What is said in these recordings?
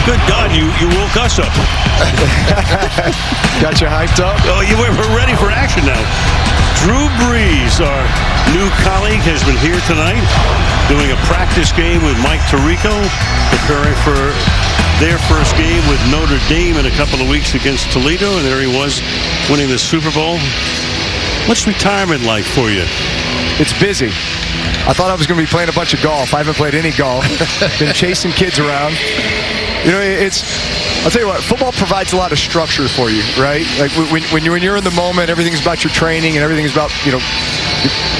Good God, you woke us up. Got you hyped up? Oh, we're ready for action now. Drew Brees, our new colleague, has been here tonight doing a practice game with Mike Tirico, preparing for their first game with Notre Dame in a couple of weeks against Toledo, and there he was winning the Super Bowl. What's retirement like for you? It's busy. I thought I was going to be playing a bunch of golf. I haven't played any golf. Been chasing kids around. You know, I'll tell you what, football provides a lot of structure for you, right? Like when you're in the moment, everything's about your training and everything's about, you know,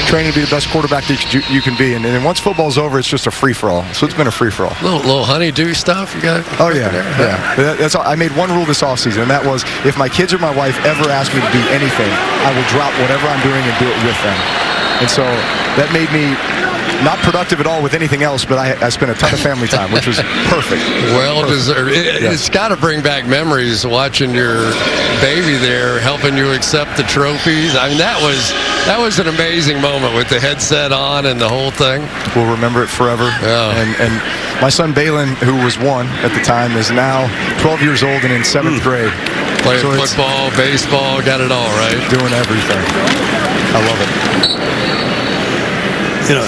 training to be the best quarterback that you can be. And then once football's over, it's just a free-for-all. So it's been a free-for-all. Little honey-do stuff you got? Oh, yeah. Yeah. That's all. I made one rule this offseason, and that was if my kids or my wife ever ask me to do anything, I will drop whatever I'm doing and do it with them. And so that made me not productive at all with anything else, but I spent a ton of family time, which was perfect. Well deserved. It's got to bring back memories watching your baby there, helping you accept the trophies. I mean, that was an amazing moment with the headset on and the whole thing. We'll remember it forever. Yeah. And my son Balin, who was 1 at the time, is now 12 years old and in 7th grade. Playing football, baseball, got it all, right? Doing everything. I love it. You know,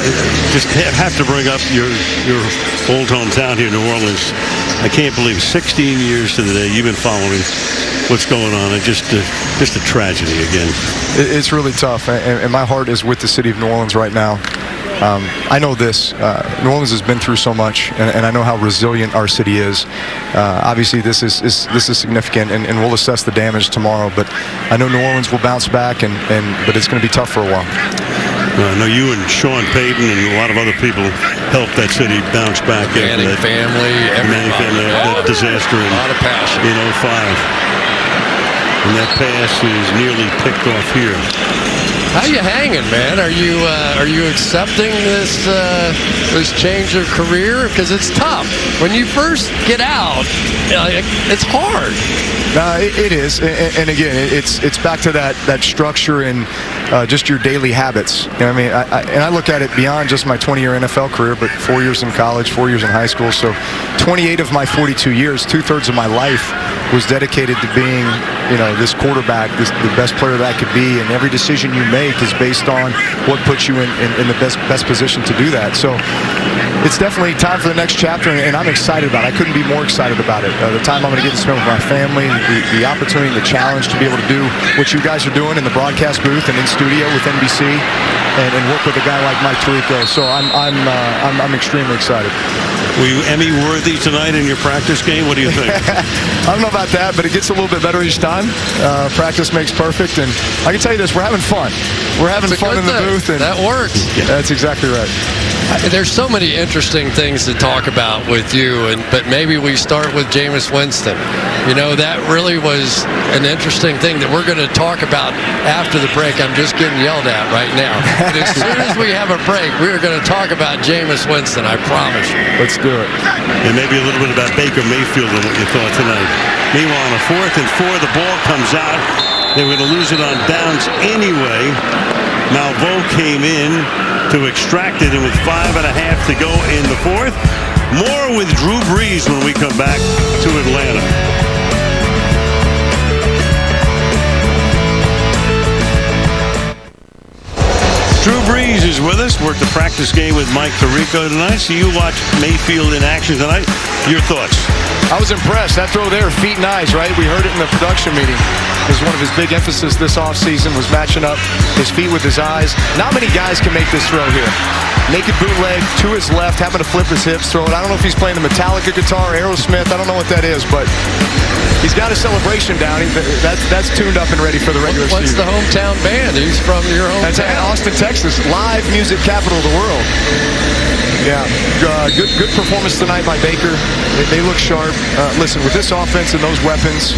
just have to bring up your old hometown here in New Orleans. I can't believe 16 years to the day you've been following what's going on. And just a tragedy again. It's really tough, and my heart is with the city of New Orleans right now. I know this. New Orleans has been through so much, and I know how resilient our city is. Obviously, this is significant, and we'll assess the damage tomorrow. But I know New Orleans will bounce back, but it's going to be tough for a while. I know you and Sean Payton and a lot of other people helped that city bounce back after that family, that disaster in 05. And that pass is nearly picked off here. How you hanging, man? Are you accepting this change of career? Because it's tough. When you first get out, it's hard. It is, and again, it's back to that structure and just your daily habits. You know what I mean? I look at it beyond just my 20-year NFL career, but 4 years in college, 4 years in high school. So 28 of my 42 years, 2/3 of my life was dedicated to being, you know, this quarterback, the best player that I could be, and every decision you make is based on what puts you in the best position to do that. So it's definitely time for the next chapter, and I'm excited about it. I couldn't be more excited about it. The time I'm going to get to spend with my family, the opportunity, the challenge to be able to do what you guys are doing in the broadcast booth and in studio with NBC, and work with a guy like Mike Tirico. So I'm extremely excited. Were you Emmy worthy tonight in your practice game? What do you think? I don't know about that, but it gets a little bit better each time. Practice makes perfect, and I can tell you this: we're having fun. We're having fun in the booth, and that works. Yeah. That's exactly right. There's so many interesting things to talk about with you, but maybe we start with Jameis Winston. You know, that really was an interesting thing that we're going to talk about after the break. I'm just getting yelled at right now. But as soon as we have a break, we're going to talk about Jameis Winston, I promise you. Let's do it. And maybe a little bit about Baker Mayfield and what you thought tonight. Meanwhile, on a 4th and 4, the ball comes out. They were going to lose it on downs anyway. Malveaux came in to extract it, and with 5.5 to go in the 4th. More with Drew Brees when we come back to Atlanta. Drew Brees is with us. Worked the practice game with Mike Tirico tonight. So you watched Mayfield in action tonight. Your thoughts? I was impressed. That throw there, feet and eyes, right? We heard it in the production meeting. It was one of his big emphasis this offseason was matching up his feet with his eyes. Not many guys can make this throw here. Naked bootleg to his left, having to flip his hips, throw it. I don't know if he's playing the Metallica guitar, Aerosmith. I don't know what that is, but he's got a celebration down. That's tuned up and ready for the regular season. What's the hometown band? He's from your hometown. That's in Austin, Texas. Live music capital of the world. Yeah, good performance tonight by Baker. They look sharp. Listen, with this offense and those weapons,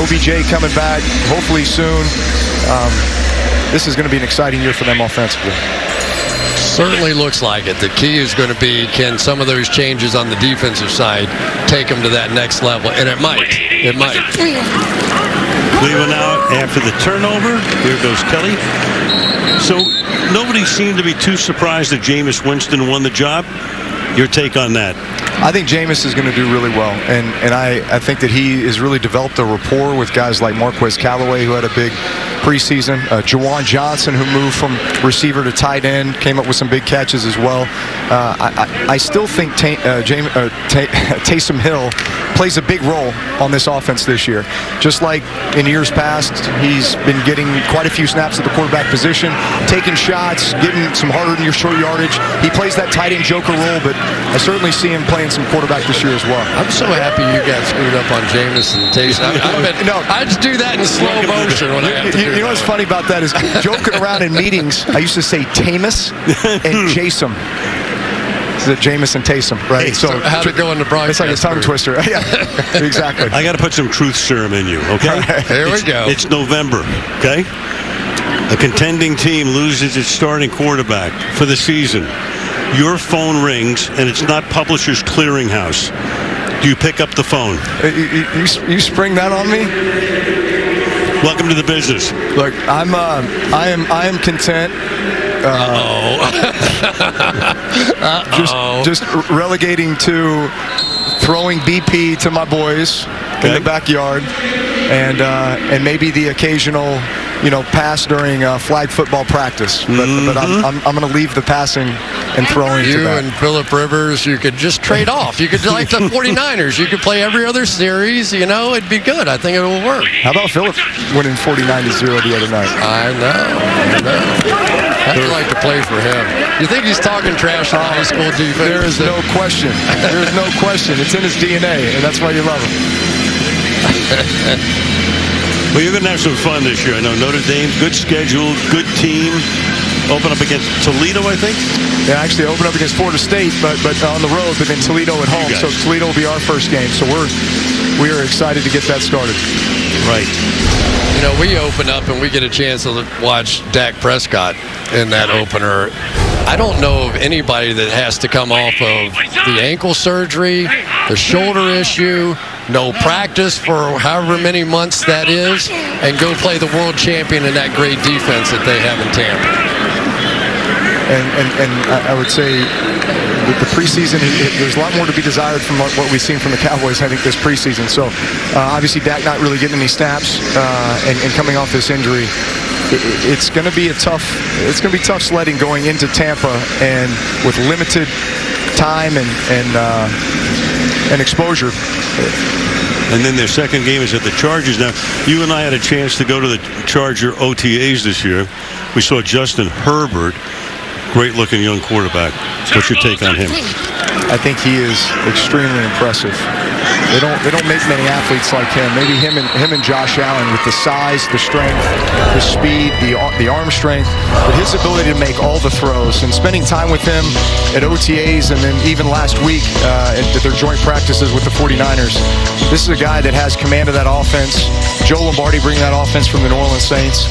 OBJ coming back hopefully soon, this is going to be an exciting year for them offensively. Certainly looks like it. The key is going to be, can some of those changes on the defensive side take them to that next level? And it might. It might. Cleveland out after the turnover. Here goes Kelly. So nobody seemed to be too surprised that Jameis Winston won the job. Your take on that? I think Jameis is going to do really well, and I think that he has really developed a rapport with guys like Marquez Callaway, who had a big preseason. Juwan Johnson, who moved from receiver to tight end, came up with some big catches as well. I still think Taysom Hill plays a big role on this offense this year. Just like in years past, he's been getting quite a few snaps at the quarterback position, taking shots, getting some harder than your short yardage. He plays that tight end joker role, but I certainly see him playing some quarterback this year as well. I'm so happy you got screwed up on Jameis and Taysom. I just do that in slow motion when I have to. You know what's funny about that is joking around in meetings, I used to say Tamus and Jason. Is it Jameis and Taysom, right? Hey, so how'd it go in the broadcast? It's like a tongue twister. Yeah, exactly. I got to put some truth serum in you, okay? Here we go. It's November, okay? A contending team loses its starting quarterback for the season. Your phone rings, and it's not Publishers Clearinghouse. Do you pick up the phone? You spring that on me? Welcome to the business. Look, I am content. Just relegating to throwing BP to my boys in the backyard, and maybe the occasional, pass during flag football practice. But I'm going to leave the passing and throwing to that. You and Phillip Rivers, you could just trade off. You could, like the 49ers, you could play every other series. It'd be good. I think it will work. How about Phillip winning 49-0 the other night? I know. I'd like to play for him. You think he's talking trash in high school defense? There is no question. There is no question. It's in his DNA, and that's why you love him. Well, you're going to have some fun this year. I know Notre Dame, good schedule, good team. Open up against Toledo, I think? Yeah, actually open up against Florida State, but on the road, but then Toledo at home. So Toledo will be our first game. So we are excited to get that started. Right. We open up and we get a chance to watch Dak Prescott in that opener. I don't know of anybody that has to come off of the ankle surgery, the shoulder issue, no practice for however many months that is, and go play the world champion in that great defense that they have in Tampa. And I would say with the preseason, there's a lot more to be desired from what we've seen from the Cowboys, I think, this preseason. So obviously Dak not really getting any snaps and coming off this injury. It's going to be tough sledding going into Tampa, and with limited time and exposure. And then their second game is at the Chargers. Now, you and I had a chance to go to the Charger OTAs this year. We saw Justin Herbert, great-looking young quarterback. What's your take on him? I think he is extremely impressive. They don't make many athletes like him. Maybe him and Josh Allen, with the size, the strength, the speed, the arm strength, but his ability to make all the throws. And spending time with him at OTAs, and then even last week at their joint practices with the 49ers, this is a guy that has command of that offense. Joe Lombardi bringing that offense from the New Orleans Saints.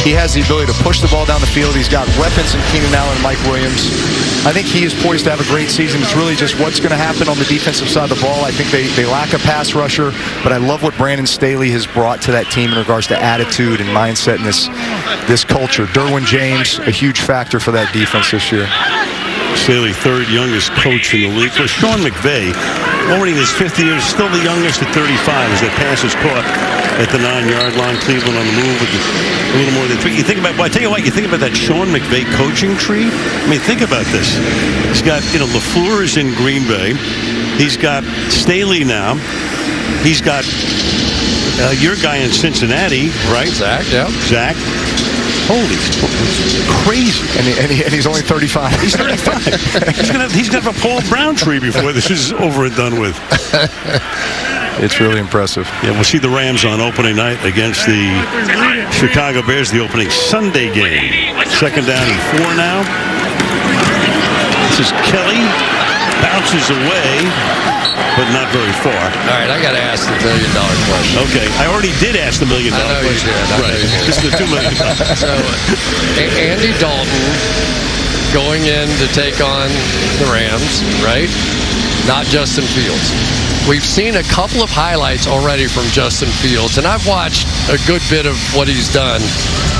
He has the ability to push the ball down the field. He's got weapons in Keenan Allen and Mike Williams. I think he is poised to have a great season. It's really just what's going to happen on the defensive side of the ball. I think they lack a pass rusher, but I love what Brandon Staley has brought to that team in regards to attitude and mindset and this culture. Derwin James, a huge factor for that defense this year. Staley, third youngest coach in the league. So Sean McVay, already in his 5th year, still the youngest at 35 as that pass is caught at the 9-yard line. Cleveland on the move with a little more than 3. You think about, well, I tell you what, you think about that Sean McVay coaching tree. I mean, think about this. He's got, LaFleur is in Green Bay. He's got Staley now. He's got your guy in Cincinnati, right? Zach, yeah. Zach. Holy, crazy. And he's only 35. He's 35. He's gonna have a Paul Brown tree before this is over and done with. It's really impressive. Yeah, we'll see the Rams on opening night against the Chicago Bears, the opening Sunday game. Second down and 4 now. This is Kelly. Bounces away, but not very far. All right, I got to ask the $1 million question. Okay, I already did ask the $1 million question. I know you did. Right, this is the $2 million. So, Andy Dalton going in to take on the Rams, right? Not Justin Fields. We've seen a couple of highlights already from Justin Fields, and I've watched a good bit of what he's done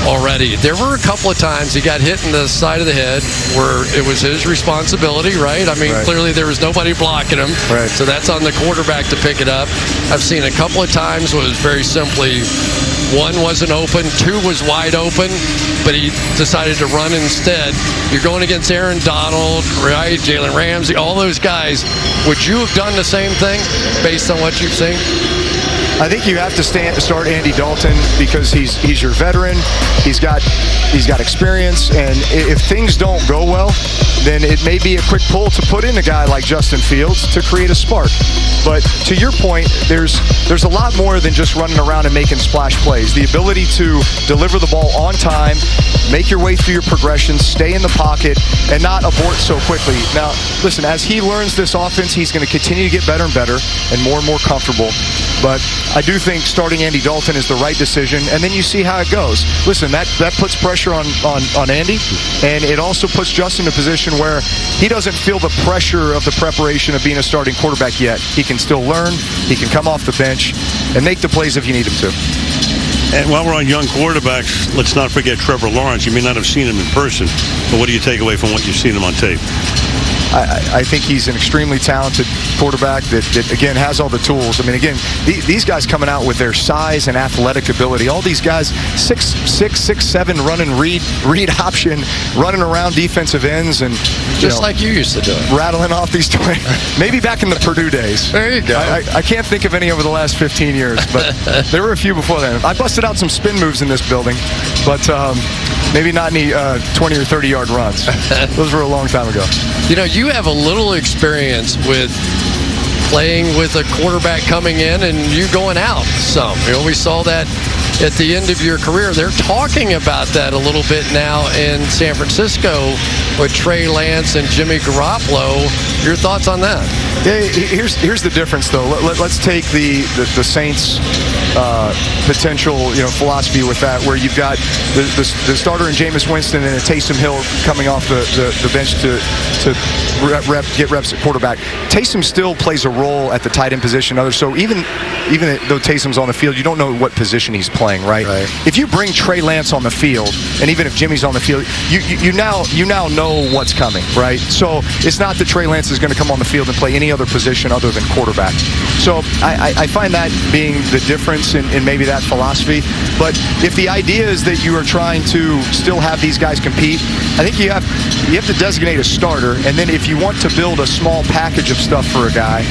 already. There were a couple of times he got hit in the side of the head where it was his responsibility, right? I mean, clearly there was nobody blocking him. Right. So that's on the quarterback to pick it up. I've seen a couple of times where it was very simply, one wasn't open, two was wide open, but he decided to run instead. You're going against Aaron Donald, right? Jalen Ramsey, all those guys. Would you have done the same thing based on what you've seen? I think you have to start Andy Dalton because he's your veteran. He's got experience, and if things don't go well, then it may be a quick pull to put in a guy like Justin Fields to create a spark. But to your point, there's a lot more than just running around and making splash plays. The ability to deliver the ball on time, make your way through your progressions, stay in the pocket, and not abort so quickly. Now, listen, as he learns this offense, he's going to continue to get better and better and more comfortable. But I do think starting Andy Dalton is the right decision, and then you see how it goes. Listen, that puts pressure on Andy, and it also puts Justin in a position where he doesn't feel the pressure of the preparation of being a starting quarterback yet. He can still learn, he can come off the bench, and make the plays if you need him to. And while we're on young quarterbacks, let's not forget Trevor Lawrence. You may not have seen him in person, but what do you take away from what you've seen him on tape? I think he's an extremely talented quarterback that again, has all the tools. I mean, again, these guys coming out with their size and athletic ability. All these guys, 6'6", 6'7", running read option, running around defensive ends, and just like you used to do it. Rattling off these maybe back in the Purdue days. There you go. I can't think of any over the last 15 years, but there were a few before then. I busted out some spin moves in this building, but maybe not any 20 or 30-yard runs. Those were a long time ago. You know, you have a little experience with playing with a quarterback coming in and you going out some. You know, we saw that at the end of your career. They're talking about that a little bit now in San Francisco with Trey Lance and Jimmy Garoppolo. Your thoughts on that? Yeah, here's the difference, though. Let's take the Saints' potential philosophy with that, where you've got the starter in Jameis Winston and a Taysom Hill coming off the bench to get reps at quarterback. Taysom still plays a role at the tight end position. So even though Taysom's on the field, you don't know what position he's playing, right? If you bring Trey Lance on the field, and even if Jimmy's on the field, you now know what's coming, right? So it's not that Trey Lance is going to come on the field and play any other position other than quarterback. So I find that being the difference in maybe that philosophy. But if the idea is that you are trying to still have these guys compete, I think you have to designate a starter, and then if you want to build a small package of stuff for a guy,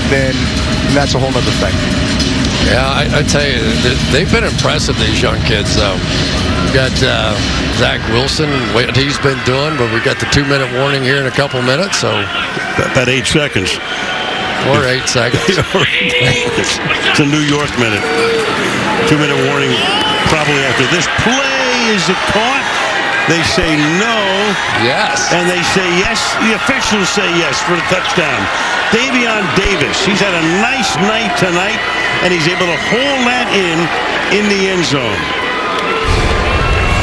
then that's a whole other thing. Yeah, I tell you, they've been impressive, these young kids, though. We've got Zach Wilson, what he's been doing, but we've got the 2-minute warning here in a couple minutes, so. About 8 seconds. Or 8 seconds. It's a New York minute. 2-minute warning probably after this play. Is it caught? They say no. Yes. And they say yes. The officials say yes for the touchdown. Davion Davis, he's had a nice night tonight, and he's able to hold that in the end zone.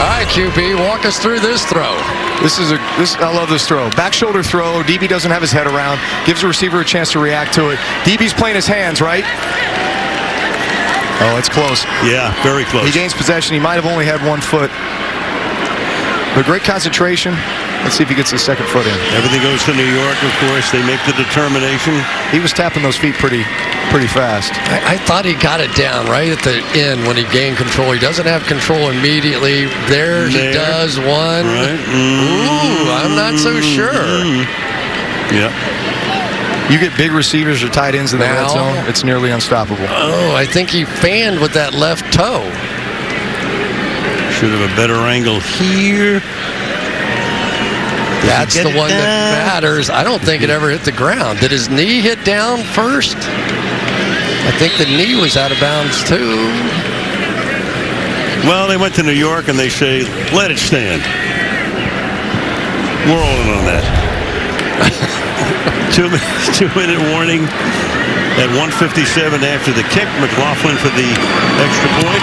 All right, QB, walk us through this throw. I love this throw. Back shoulder throw. DB doesn't have his head around. Gives the receiver a chance to react to it. DB's playing his hands, right? Oh, it's close. Yeah, very close. He gains possession. He might have only had 1 foot. But great concentration. Let's see if he gets his second foot in. Everything goes to New York, of course. They make the determination. He was tapping those feet pretty fast. I thought he got it down right at the end when he gained control. He doesn't have control immediately. There he does one. Right. Ooh, I'm not so sure. Yeah. You get big receivers or tight ends in the red zone, it's nearly unstoppable. Oh, I think he fanned with that left toe. Should have a better angle here. That's the one that matters. I don't think it ever hit the ground. Did his knee hit down first? I think the knee was out of bounds too. Well, they went to New York and they say, let it stand. We're all in on that. 2-minute warning at 1:57 after the kick. McLaughlin for the extra point.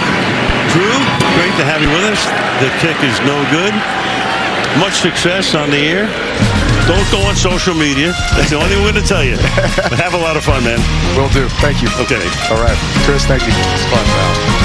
Drew, great to have you with us. The kick is no good. Much success on the air. Don't go on social media. That's the only thing we're going to tell you. But have a lot of fun, man. Will do. Thank you. Okay. All right. Chris, thank you. It's fun, pal.